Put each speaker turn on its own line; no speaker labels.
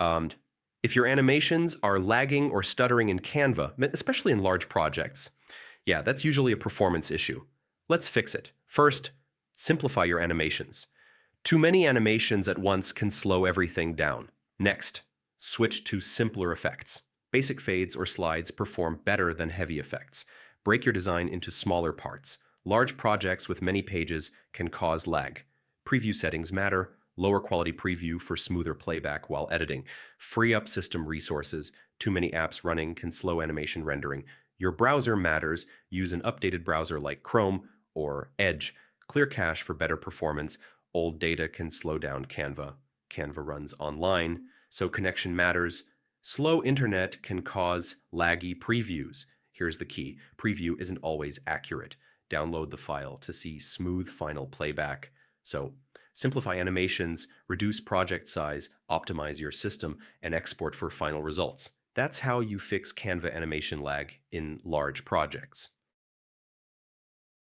And if your animations are lagging or stuttering in Canva, especially in large projects, yeah, that's usually a performance issue. Let's fix it. First, simplify your animations. Too many animations at once can slow everything down. Next, switch to simpler effects. Basic fades or slides perform better than heavy effects. Break your design into smaller parts. Large projects with many pages can cause lag. Preview settings matter. Lower quality preview for smoother playback while editing. Free up system resources. Too many apps running can slow animation rendering. Your browser matters. Use an updated browser like Chrome or Edge. Clear cache for better performance. Old data can slow down Canva. Canva runs online, so connection matters. Slow internet can cause laggy previews. Here's the key. Preview isn't always accurate. Download the file to see smooth final playback. So simplify animations, reduce project size, optimize your system, and export for final results. That's how you fix Canva animation lag in large projects.